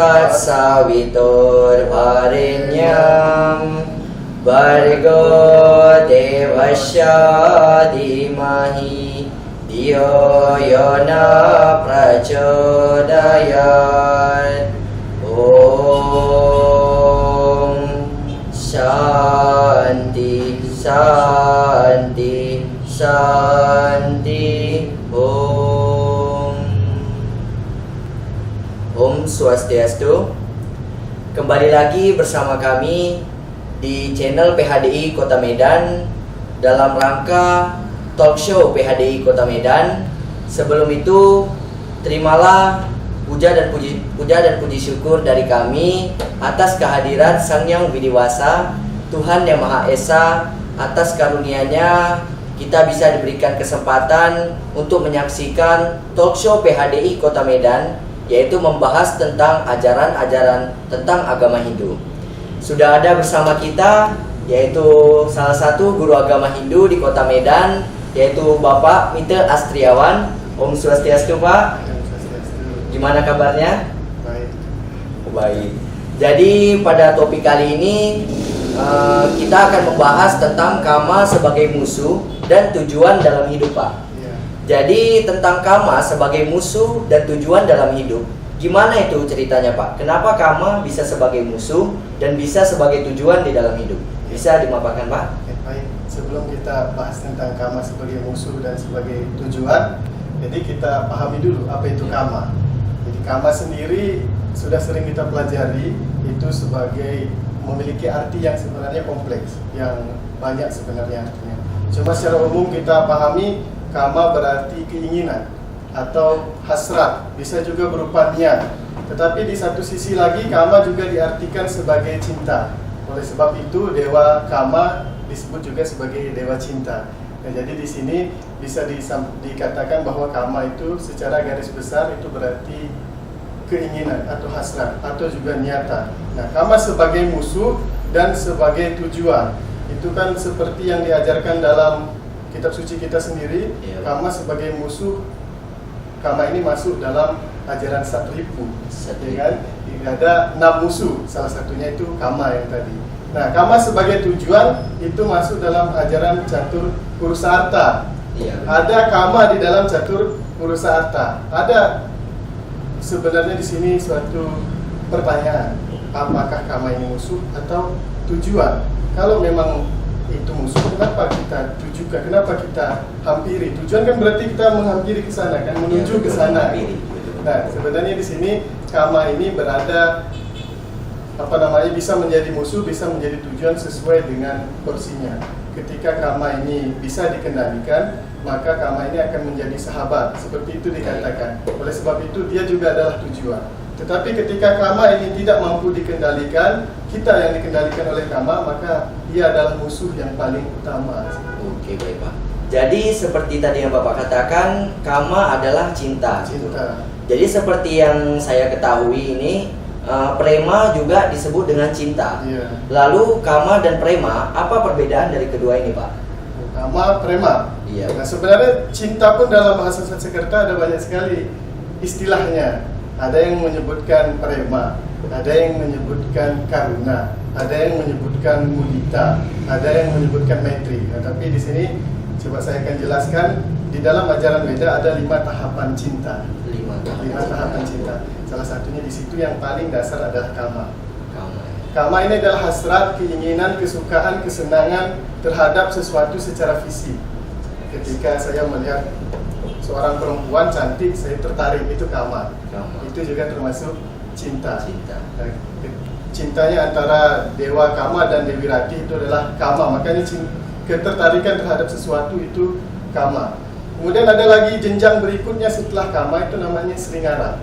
Tatsaviturvarenyam Bargo devasya dhimahi Dhiyo yona prachodayat. Om Shanti Shanti Shanti. Om Swastiastu. Kembali lagi bersama kami di channel PHDI Kota Medan dalam rangka talk show PHDI Kota Medan. Sebelum itu, terimalah puja dan puji syukur dari kami atas kehadiran Sang Yang Widiwasa, Tuhan Yang Maha Esa. Atas karunia-Nya kita bisa diberikan kesempatan untuk menyaksikan talk show PHDI Kota Medan, yaitu membahas tentang ajaran-ajaran tentang agama Hindu. Sudah ada bersama kita yaitu salah satu guru agama Hindu di Kota Medan, yaitu Bapak Mite Astriawan. Om Swastiastu, Pak. Gimana kabarnya? Baik. Baik. Jadi pada topik kali ini kita akan membahas tentang kama sebagai musuh dan tujuan dalam hidup, Pak. Jadi tentang kama sebagai musuh dan tujuan dalam hidup, gimana itu ceritanya, Pak? Kenapa kama bisa sebagai musuh dan bisa sebagai tujuan di dalam hidup? Bisa dimaparkan, Pak? Baik, sebelum kita bahas tentang kama sebagai musuh dan sebagai tujuan, jadi kita pahami dulu apa itu kama. Jadi kama sendiri sudah sering kita pelajari, itu sebagai memiliki arti yang sebenarnya kompleks, yang banyak sebenarnya artinya. Cuma secara umum kita pahami kama berarti keinginan atau hasrat, bisa juga berupa niat. Tetapi di satu sisi lagi kama juga diartikan sebagai cinta. Oleh sebab itu dewa kama disebut juga sebagai dewa cinta. Nah, jadi di sini bisa dikatakan bahwa kama itu secara garis besar itu berarti keinginan atau hasrat atau juga niatan. Nah, kama sebagai musuh dan sebagai tujuan itu kan seperti yang diajarkan dalam kitab suci kita sendiri. Kama sebagai musuh, kama ini masuk dalam ajaran Satripu, kan? Ada 6 musuh, salah satunya itu kama yang tadi. Nah, kama sebagai tujuan itu masuk dalam ajaran Catur Purusarta. Ada kama di dalam Catur Purusarta. Ada sebenarnya di sini suatu pertanyaan, apakah kama ini musuh atau tujuan? Kalau memang itu musuh, kenapa kita tujukan, kenapa kita hampiri? Tujuan kan berarti kita menghampiri ke sana, kan, menuju ke sana. Nah, sebenarnya di sini kama ini berada bisa menjadi musuh, bisa menjadi tujuan sesuai dengan porsinya. Ketika kama ini bisa dikendalikan, maka kama ini akan menjadi sahabat, seperti itu dikatakan. Oleh sebab itu dia juga adalah tujuan. Tetapi ketika kama ini tidak mampu dikendalikan, kita yang dikendalikan oleh kama, maka dia adalah musuh yang paling utama. Oke, baik, Pak. Jadi seperti tadi yang Bapak katakan, kama adalah cinta. Cinta. Jadi seperti yang saya ketahui ini, prema juga disebut dengan cinta. Lalu kama dan prema, apa perbedaan dari kedua ini, Pak? Kama, prema. Nah, sebenarnya cinta pun dalam bahasa Sanskerta ada banyak sekali istilahnya. Ada yang menyebutkan prema, ada yang menyebutkan karuna, ada yang menyebutkan mudita, ada yang menyebutkan maitri. Nah, tapi di sini coba saya akan jelaskan, di dalam ajaran Weda ada 5 tahapan cinta. 5 tahapan cinta. Salah satunya di situ yang paling dasar adalah kama. Kama ini adalah hasrat, keinginan, kesukaan, kesenangan terhadap sesuatu secara fisik. Ketika saya melihat seorang perempuan cantik, saya tertarik, itu kama. Itu juga termasuk cinta. Cintanya antara dewa kama dan dewi rati itu adalah kama. Makanya ketertarikan terhadap sesuatu itu kama. Kemudian ada lagi jenjang berikutnya setelah kama, itu namanya sringara.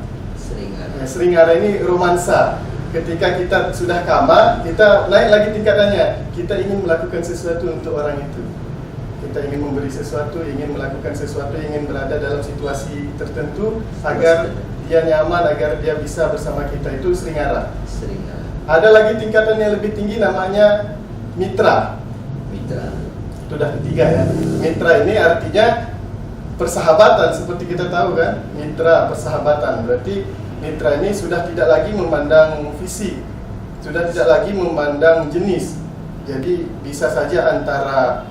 Sringara ini romansa. Ketika kita sudah kama, kita naik lagi tingkatannya. Kita ingin melakukan sesuatu untuk orang itu. Kita ingin memberi sesuatu, ingin melakukan sesuatu, ingin berada dalam situasi tertentu agar dia nyaman, agar dia bisa bersama kita. Itu sringara. Ada lagi tingkatan yang lebih tinggi, namanya mitra. Itu sudah ketiga, ya. Mitra ini artinya persahabatan, seperti kita tahu kan, mitra, persahabatan. Berarti mitra ini sudah tidak lagi memandang fisik, sudah tidak lagi memandang jenis. Jadi bisa saja antara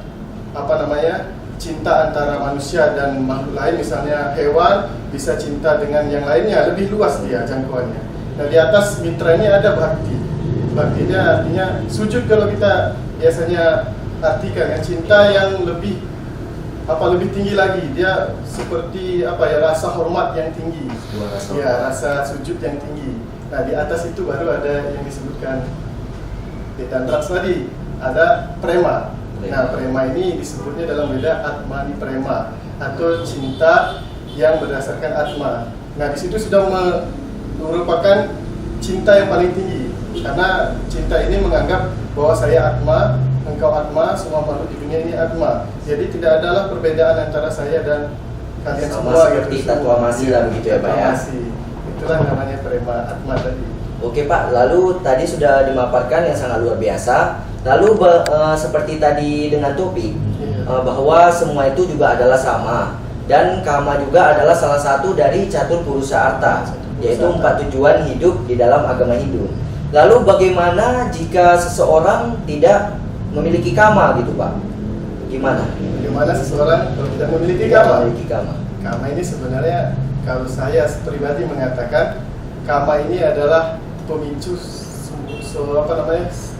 cinta antara manusia dan makhluk lain, misalnya hewan bisa cinta dengan yang lainnya, lebih luas dia jangkauannya. Nah, di atas mitra ini ada bhakti. Bhaktinya artinya sujud, kalau kita biasanya artikan yang cinta yang lebih tinggi lagi. Dia seperti rasa hormat yang tinggi. Rasa sujud yang tinggi. Nah, di atas itu baru ada yang disebutkan Vedantraks tadi, ada prema. Nah, prema ini disebutnya dalam Veda Atmani Prema, atau cinta yang berdasarkan atma. Nah, di situ sudah merupakan cinta yang paling tinggi, karena cinta ini menganggap bahwa saya atma, engkau atma, semua makhluk di dunia ini atma. Jadi tidak adalah perbedaan antara saya dan kalian sama semua. seperti tatwamasi lah begitu ya Pak ya. Itulah namanya prema atma tadi. Oke Pak, lalu tadi sudah dimaparkan yang sangat luar biasa. Lalu seperti tadi dengan topik bahwa semua itu juga adalah sama, dan kama juga adalah salah satu dari catur purusa arta, yaitu 4 tujuan hidup di dalam agama Hindu. Lalu bagaimana jika seseorang tidak memiliki kama gitu Pak? Gimana? Bagaimana seseorang kalau tidak memiliki kama? Kama ini sebenarnya kalau saya pribadi mengatakan kama ini adalah pemicu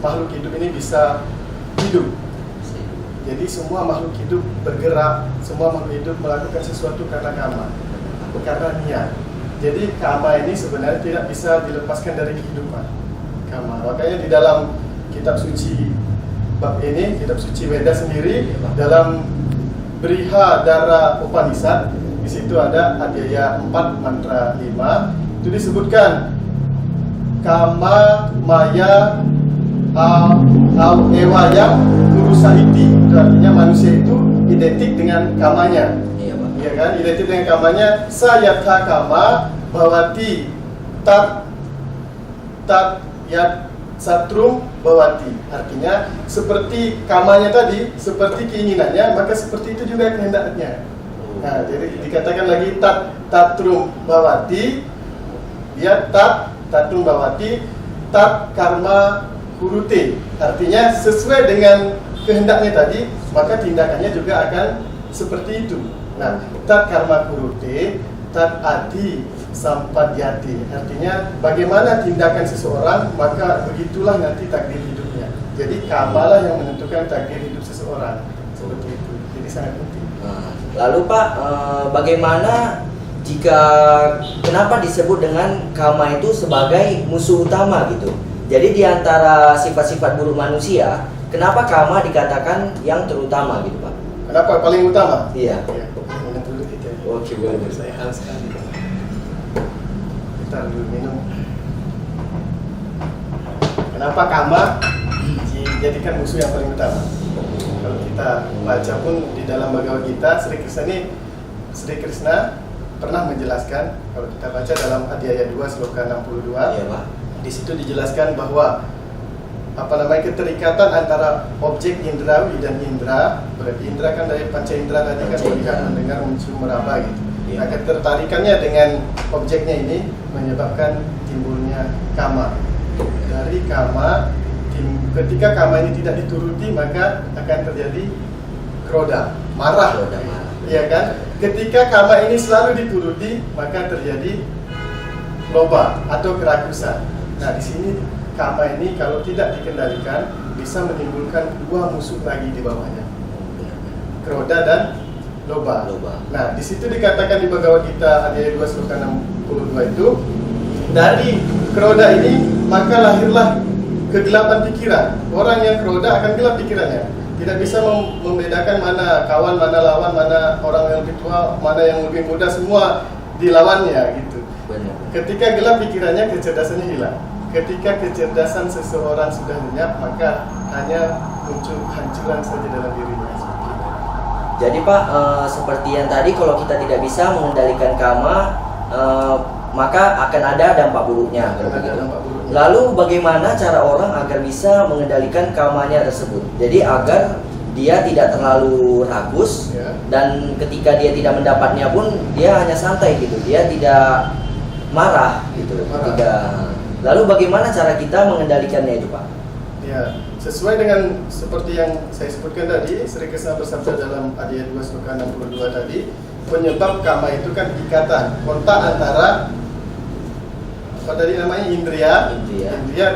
makhluk hidup ini bisa hidup. Jadi semua makhluk hidup bergerak, semua makhluk hidup melakukan sesuatu karena kama, karena niat. Jadi kama ini sebenarnya tidak bisa dilepaskan dari kehidupan. Kama. Makanya di dalam kitab suci bab ini, kitab suci Veda sendiri, dalam Brihadara Upanishad, di situ ada Adhyaya 4 mantra 5, itu disebutkan kama maya ewaya kurusahiti. Itu artinya manusia itu identik dengan kamanya. Iya Pak. Iya kan? Identik dengan kamanya. Sayatha kama bhawati tat yat satrum bhawati. Artinya seperti kamanya tadi, seperti keinginannya, maka seperti itu juga kehendaknya. Nah, jadi dikatakan lagi tatrum bhawati, dia tatrum bhawati, tat karma kurute. Artinya sesuai dengan kehendaknya tadi, maka tindakannya juga akan seperti itu. Nah, tat karma kurute, tat adi sampadyati. Artinya bagaimana tindakan seseorang, maka begitulah nanti takdir hidupnya. Jadi kamalah yang menentukan takdir hidup seseorang. Seperti itu. Jadi sangat penting. Lalu Pak, bagaimana kenapa disebut dengan kama itu sebagai musuh utama gitu? Jadi di antara sifat-sifat buruk manusia, kenapa kama dikatakan yang terutama gitu Pak? Kenapa paling utama? Iya. Minum dulu kita. Oke, boleh. Saya haus sekali. Kita dulu minum. Kenapa kama dijadikan musuh yang paling utama? Kalau kita baca pun di dalam Bhagavad Gita, Sri Krishna pernah menjelaskan, kalau kita baca dalam Adhyaya 2 sloka 62, Iya Pak. di situ dijelaskan bahwa keterikatan antara objek indrawi dan indra. Berarti indra kan dari panca indra tadi kan, melihat, mendengar, mencium, meraba gitu. Iya. Nah, ketertarikannya dengan objeknya ini menyebabkan timbulnya kama. Dari kama, ketika kama ini tidak dituruti, maka akan terjadi kroda, marah. Iya kan? Ketika kama ini selalu dituruti, maka terjadi loba atau kerakusan. Nah, di sini kama ini kalau tidak dikendalikan bisa menimbulkan 2 musuh lagi di bawahnya, kroda dan loba. Nah, di situ dikatakan di Bhagavad Gita Adhyaya 2 sloka 62 itu, dari kroda ini maka lahirlah kegelapan pikiran. Orang yang kroda akan gelap pikirannya. Tidak bisa membedakan mana kawan, mana lawan, mana orang yang lebih tua, mana yang lebih muda, semua dilawannya gitu. Benar. Ketika gelap pikirannya, kecerdasannya hilang. Ketika kecerdasan seseorang sudah lenyap, maka hanya muncul kehancuran saja dalam dirinya. Jadi Pak, seperti yang tadi, kalau kita tidak bisa mengendalikan kama, maka akan ada dampak buruknya. Lalu bagaimana cara orang agar bisa mengendalikan kamanya tersebut? Jadi agar dia tidak terlalu ragus, dan ketika dia tidak mendapatnya pun dia hanya santai gitu. Dia tidak marah gitu Marah. ketika. Lalu bagaimana cara kita mengendalikannya itu, Pak? Ya, sesuai dengan seperti yang saya sebutkan tadi, Sri Krishna bersabda dalam Adhyaya 2 Sloka 62 tadi, penyebab kama itu kan ikatan, kontak antara apa tadi namanya indria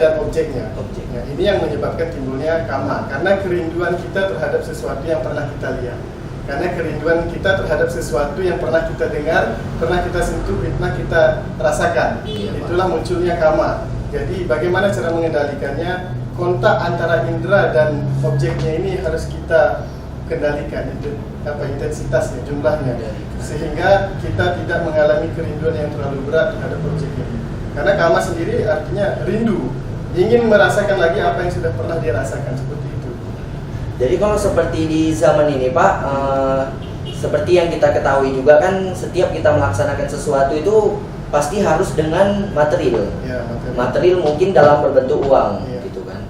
dan objeknya. Ya, ini yang menyebabkan timbulnya kama, karena kerinduan kita terhadap sesuatu yang pernah kita lihat, karena kerinduan kita terhadap sesuatu yang pernah kita dengar, pernah kita sentuh, pernah kita rasakan. Itulah munculnya kama. Jadi bagaimana cara mengendalikannya? Kontak antara indera dan objeknya ini harus kita kendalikan, itu intensitasnya, jumlahnya, sehingga kita tidak mengalami kerinduan yang terlalu berat terhadap objek ini. Karena kama sendiri artinya rindu, ingin merasakan lagi apa yang sudah pernah dirasakan, seperti itu. Jadi kalau seperti di zaman ini, Pak, seperti yang kita ketahui juga kan, setiap kita melaksanakan sesuatu itu pasti harus dengan material. Ya, Material mungkin dalam berbentuk uang, ya. gitu kan.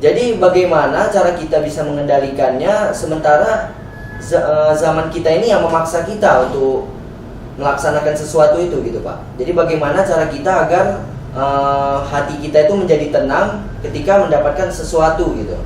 Jadi bagaimana cara kita bisa mengendalikannya sementara zaman kita ini yang memaksa kita untuk melaksanakan sesuatu itu, gitu, Pak. Jadi bagaimana cara kita agar hati kita itu menjadi tenang ketika mendapatkan sesuatu, gitu.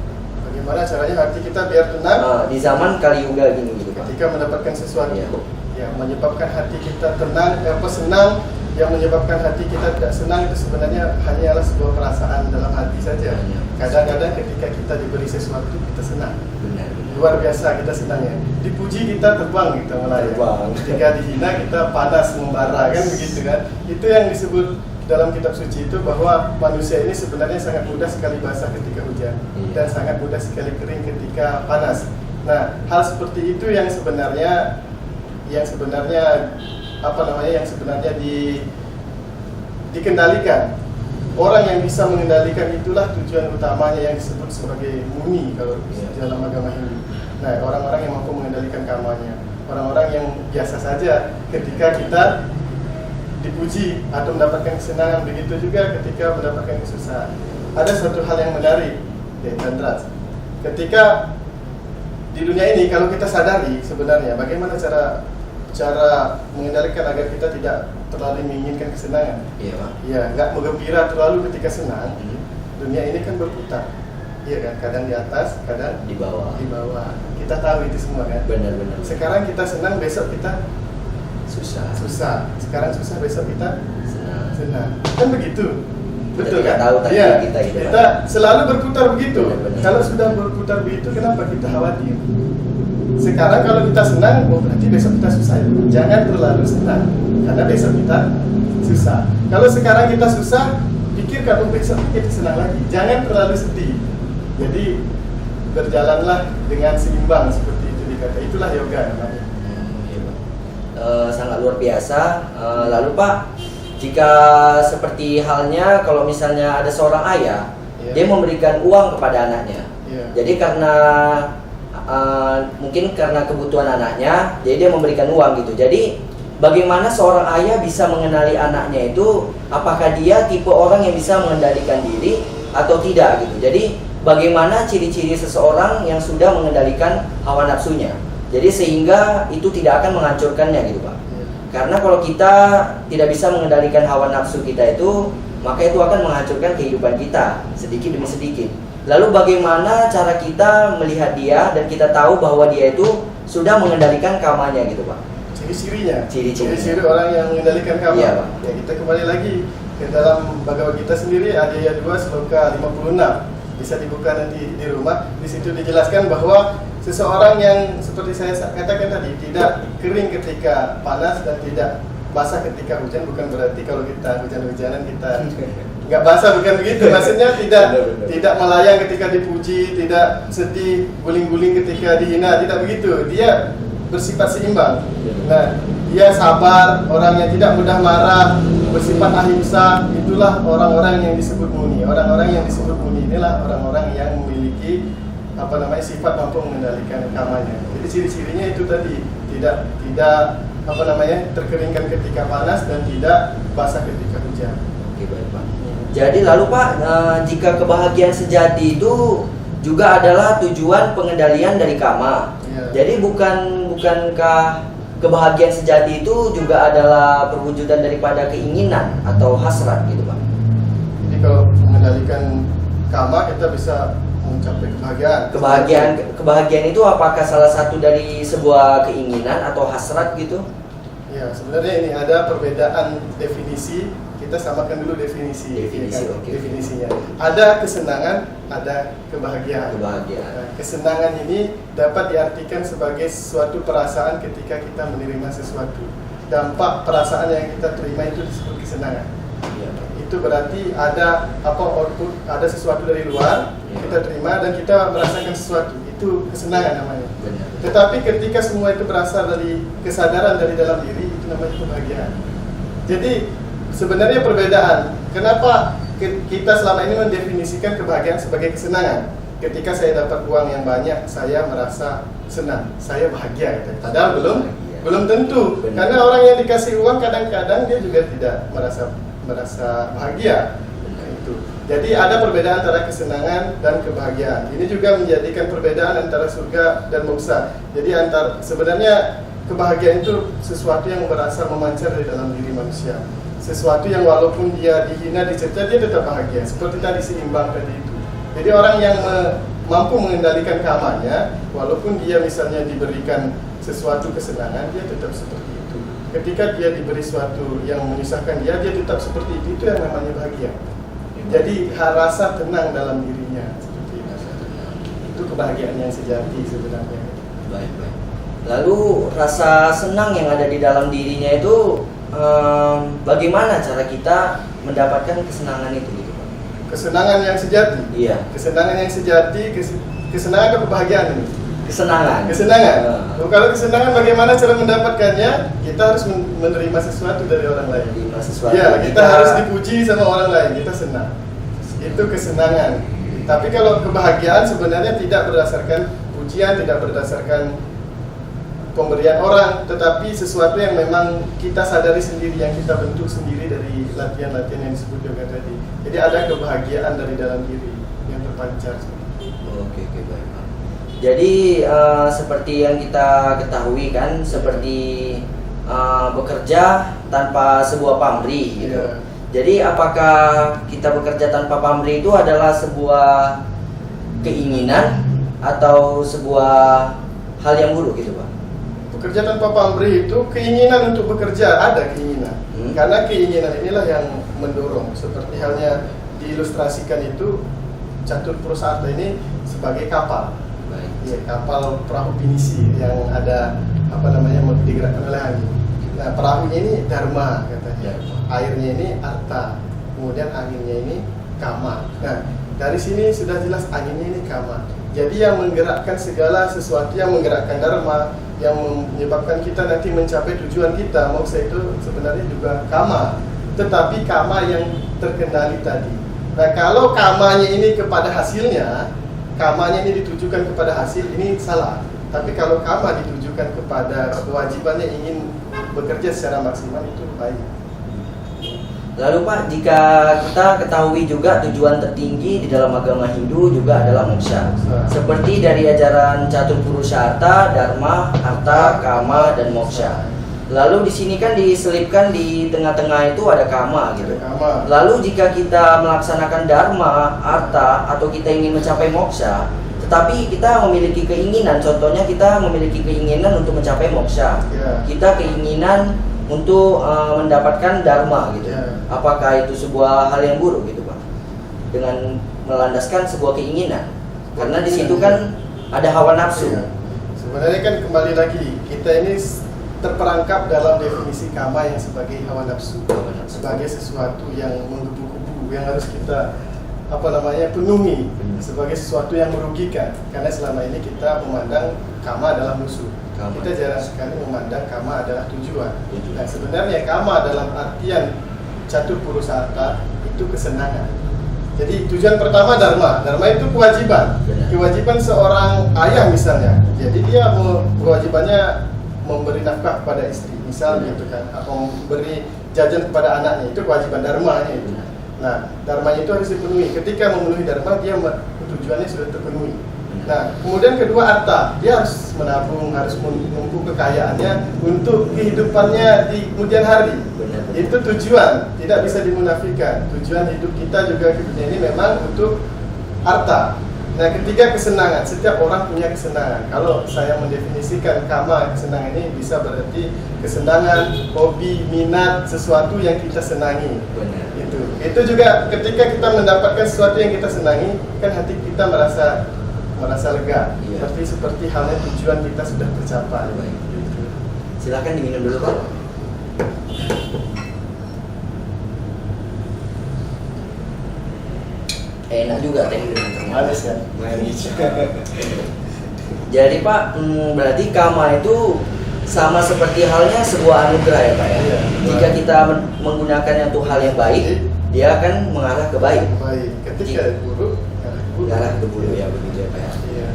Bagaimana caranya hati kita biar tenang Di zaman Kali Yuga gini, gitu, Pak. ketika mendapatkan sesuatu, Ya. yang menyebabkan hati kita tenang, senang. Yang menyebabkan hati kita tidak senang itu sebenarnya hanyalah sebuah perasaan dalam hati saja. Kadang-kadang ketika kita diberi sesuatu kita senang, Benar. luar biasa kita senangnya. Dipuji kita terbang, kita melayang. Terbang. Ketika dihina kita panas membara, kan begitu kan? Itu yang disebut dalam kitab suci itu, bahwa manusia ini sebenarnya sangat mudah sekali basah ketika hujan, dan sangat mudah sekali kering ketika panas. Nah, hal seperti itu yang sebenarnya dikendalikan. Orang yang bisa mengendalikan itulah tujuan utamanya yang disebut sebagai muni kalau dalam agama Hindu. Nah, orang-orang yang mampu mengendalikan kamanya, orang-orang yang biasa saja ketika kita dipuji atau mendapatkan kesenangan, begitu juga ketika mendapatkan kesusahan. Ada satu hal yang menarik, Chandra. Ketika di dunia ini, kalau kita sadari sebenarnya bagaimana cara mengendalikan agar kita tidak terlalu menginginkan kesenangan. Iya, Pak. Ya, nggak menggembira terlalu ketika senang. Dunia ini kan berputar. Iya kan, kadang di atas, kadang Di bawah. di bawah. Kita tahu itu semua kan. Benar-benar. Sekarang kita senang, besok kita susah. Sekarang susah, besok kita senang. Kan begitu. Betul Kita kan? tahu takdir Iya. kita itu, Kita selalu berputar begitu. Benar-benar. Kalau sudah berputar begitu, kenapa kita khawatir? Sekarang kalau kita senang, berarti besok kita susah. Jangan terlalu senang, karena besok kita susah. Kalau sekarang kita susah, pikirkan besok kita senang lagi. Jangan terlalu sedih. Jadi berjalanlah dengan seimbang, seperti itu dikata. Itulah yoga namanya. Iya, Pak. Sangat luar biasa. Lalu, Pak, jika seperti halnya kalau misalnya ada seorang ayah, dia memberikan uang kepada anaknya. Jadi karena mungkin karena kebutuhan anaknya, jadi dia memberikan uang gitu. Jadi bagaimana seorang ayah bisa mengenali anaknya itu, apakah dia tipe orang yang bisa mengendalikan diri atau tidak gitu. Jadi bagaimana ciri-ciri seseorang yang sudah mengendalikan hawa nafsunya, jadi sehingga itu tidak akan menghancurkannya gitu, Pak. Karena kalau kita tidak bisa mengendalikan hawa nafsu kita itu, maka itu akan menghancurkan kehidupan kita sedikit demi sedikit. Lalu bagaimana cara kita melihat dia dan kita tahu bahwa dia itu sudah mengendalikan kamanya gitu, Pak? Ciri-cirinya. Ciri-cirinya. Ciri-ciri orang yang mengendalikan kama. Iya, Pak. Ya, kita kembali lagi ke dalam Bhagavad Gita sendiri, Adhyaya 2 Sloka 56. Bisa dibuka nanti di rumah. Di situ dijelaskan bahwa seseorang yang seperti saya katakan tadi, tidak kering ketika panas dan tidak basah ketika hujan, bukan berarti kalau kita hujan-hujanan kita nggak basah, bukan begitu. Maksudnya tidak melayang ketika dipuji, tidak sedih guling-guling ketika dihina, tidak begitu. Dia bersifat seimbang. Nah, dia sabar, orang yang tidak mudah marah, bersifat ahimsa. Itulah orang-orang yang disebut muni. Orang-orang yang disebut muni inilah orang-orang yang memiliki sifat mampu mengendalikan kamanya. Jadi ciri-cirinya itu tadi, tidak terkeringkan ketika panas dan tidak basah ketika hujan. Oke, baik, Pak. Jadi lalu, Pak, jika kebahagiaan sejati itu juga adalah tujuan pengendalian dari kama. Ya. Jadi bukankah kebahagiaan sejati itu juga adalah perwujudan daripada keinginan atau hasrat gitu Pak. Jadi kalau mengendalikan kama kita bisa mencapai Kebahagiaan itu apakah salah satu dari sebuah keinginan atau hasrat gitu? Ya, sebenarnya ini ada perbedaan definisi. Kita samakan dulu definisi Okay. definisinya. Ada kesenangan, ada kebahagiaan. Nah, kesenangan ini dapat diartikan sebagai suatu perasaan ketika kita menerima sesuatu. Dampak perasaan yang kita terima itu disebut kesenangan. Ya. Itu berarti ada output, ada sesuatu dari luar, kita terima dan kita merasakan sesuatu. Itu kesenangan namanya. Benar. Tetapi ketika semua itu berasal dari kesadaran dari dalam diri, itu namanya kebahagiaan. Jadi sebenarnya perbedaan. Kenapa kita selama ini mendefinisikan kebahagiaan sebagai kesenangan? Ketika saya dapat uang yang banyak, saya merasa senang, saya bahagia. Gitu. Padahal belum tentu. Benar. Karena orang yang dikasih uang kadang-kadang dia juga tidak merasa bahagia. Itu. Jadi ada perbedaan antara kesenangan dan kebahagiaan. Ini juga menjadikan perbedaan antara surga dan moksa. Jadi sebenarnya kebahagiaan itu sesuatu yang berasal memancar dari dalam diri manusia. Sesuatu yang walaupun dia dihina, dicerca, dia tetap bahagia. Seperti tadi seimbang tadi itu. Jadi orang yang mampu mengendalikan kamanya, walaupun dia misalnya diberikan sesuatu kesenangan, dia tetap seperti itu. Ketika dia diberi sesuatu yang menyusahkan dia tetap seperti itu. Itu yang namanya bahagia. Jadi rasa tenang dalam dirinya seperti itu. Itu kebahagiaan yang sejati sebenarnya. Baik. Lalu rasa senang yang ada di dalam dirinya itu bagaimana cara kita mendapatkan kesenangan itu gitu Pak? Kesenangan yang sejati. Iya. Kesenangan yang sejati, kesenangan atau kebahagiaan ini? Kesenangan. Kalau kesenangan bagaimana cara mendapatkannya? Kita harus menerima sesuatu dari orang lain. Kita harus dipuji sama orang lain, kita senang. Itu kesenangan. Tapi kalau kebahagiaan sebenarnya tidak berdasarkan pujian, tidak berdasarkan pemberian orang, tetapi sesuatu yang memang kita sadari sendiri, yang kita bentuk sendiri dari latihan-latihan yang disebut yoga tadi. Jadi ada kebahagiaan dari dalam diri yang terpancar. Oke, baik. Jadi seperti yang kita ketahui kan, seperti bekerja tanpa sebuah pamrih gitu. Yeah. Jadi apakah kita bekerja tanpa pamrih itu adalah sebuah keinginan atau sebuah hal yang buruk gitu Pak? Bekerja tanpa pamrih itu keinginan untuk bekerja, ada keinginan. Karena keinginan inilah yang mendorong. Seperti halnya diilustrasikan itu, catur prasarta ini sebagai kapal. Ya, kapal perahu pinisi yang ada digerakkan oleh angin. Nah, perahunya ini dharma katanya, airnya ini arta, kemudian anginnya ini kama. Nah, dari sini sudah jelas anginnya ini kama. Jadi yang menggerakkan segala sesuatu, yang menggerakkan dharma, yang menyebabkan kita nanti mencapai tujuan kita, moksa itu sebenarnya juga kama. Tetapi kama yang terkendali tadi. Nah, kalau kamanya ini kepada hasilnya, kamanya ini ditujukan kepada hasil, ini salah. Tapi kalau kama ditujukan kepada kewajibannya ingin bekerja secara maksimal, itu baik. Lalu Pak, jika kita ketahui juga tujuan tertinggi di dalam agama Hindu juga adalah moksha. Seperti dari ajaran Catur Purushartha, Dharma, Artha, Kama, dan Moksha. Lalu di sini kan diselipkan di tengah-tengah itu ada kama gitu. Lalu jika kita melaksanakan dharma, artha, atau kita ingin mencapai moksha, tetapi kita memiliki keinginan, contohnya kita memiliki keinginan untuk mencapai moksha, kita keinginan untuk mendapatkan dharma gitu. Apakah itu sebuah hal yang buruk gitu Pak? Dengan melandaskan sebuah keinginan, karena di situ kan ada hawa nafsu. Sebenarnya kan kembali lagi kita ini terperangkap dalam definisi kama yang sebagai hawa nafsu, sebagai sesuatu yang menggebu-gebu, yang harus kita penuhi, sebagai sesuatu yang merugikan. Karena selama ini kita memandang kama adalah musuh. Kita jarang sekali memandang kama adalah tujuan. Nah, sebenarnya kama dalam artian Catur Purushartha itu kesenangan. Jadi tujuan pertama dharma. Dharma itu kewajiban. Kewajiban seorang ayah misalnya. Jadi dia kewajibannya memberi nafkah kepada istri, misalnya gitu kan, atau memberi jajan kepada anaknya, itu kewajiban dharmanya itu. Nah, dharmanya itu harus dipenuhi. Ketika memenuhi dharma, dia tujuannya sudah terpenuhi. Nah, kemudian kedua harta, dia harus menabung, harus menumpu kekayaannya untuk kehidupannya di kemudian hari. Benar. Itu tujuan, tidak bisa dimunafikan. Tujuan hidup kita juga ke dunia ini memang untuk harta. Nah, ketiga kesenangan, setiap orang punya kesenangan. Kalau saya mendefinisikan kama, kesenangan ini bisa berarti kesenangan, hobi, minat, sesuatu yang kita senangi. Benar. Itu juga ketika kita mendapatkan sesuatu yang kita senangi, kan hati kita merasa lega. Iya. Seperti halnya tujuan kita sudah tercapai. Baik. Gitu. Silakan diminum dulu Pak. Enak juga teh dengan ternyata. Manis ya? Manis. Jadi Pak, berarti kama itu sama seperti halnya sebuah anugerah ya Pak ya. Iya. Jika kita menggunakannya untuk hal yang baik, dia akan mengarah ke baik. Baik. Ketika buruk, Mengarah ke buruk ya begitu ya Pak ya. Iya.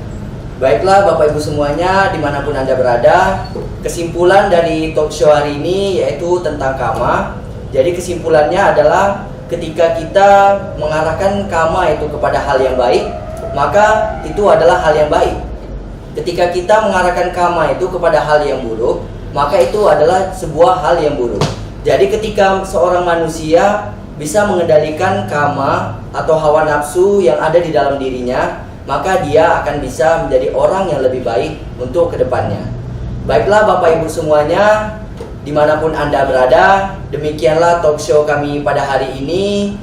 Baiklah Bapak Ibu semuanya, dimanapun Anda berada, kesimpulan dari talk show hari ini yaitu tentang kama. Jadi kesimpulannya adalah ketika kita mengarahkan kama itu kepada hal yang baik, maka itu adalah hal yang baik. Ketika kita mengarahkan kama itu kepada hal yang buruk, maka itu adalah sebuah hal yang buruk. Jadi ketika seorang manusia bisa mengendalikan kama atau hawa nafsu yang ada di dalam dirinya, maka dia akan bisa menjadi orang yang lebih baik untuk kedepannya. Baiklah Bapak Ibu semuanya, dimanapun Anda berada, demikianlah talk show kami pada hari ini.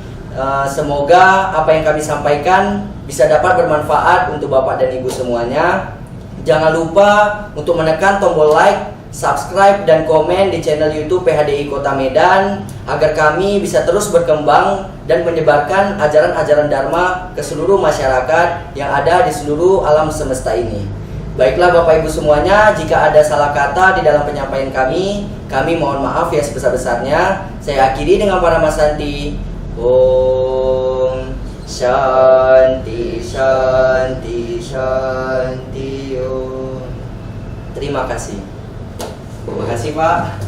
Semoga apa yang kami sampaikan bisa dapat bermanfaat untuk Bapak dan Ibu semuanya. Jangan lupa untuk menekan tombol like, subscribe, dan komen di channel YouTube PHDI Kota Medan agar kami bisa terus berkembang dan menyebarkan ajaran-ajaran Dharma ke seluruh masyarakat yang ada di seluruh alam semesta ini. Baiklah Bapak Ibu semuanya, jika ada salah kata di dalam penyampaian kami mohon maaf ya sebesar-besarnya. Saya akhiri dengan Parama Santi. Om Shanti Shanti Shanti Om. Terima kasih. Terima kasih Pak.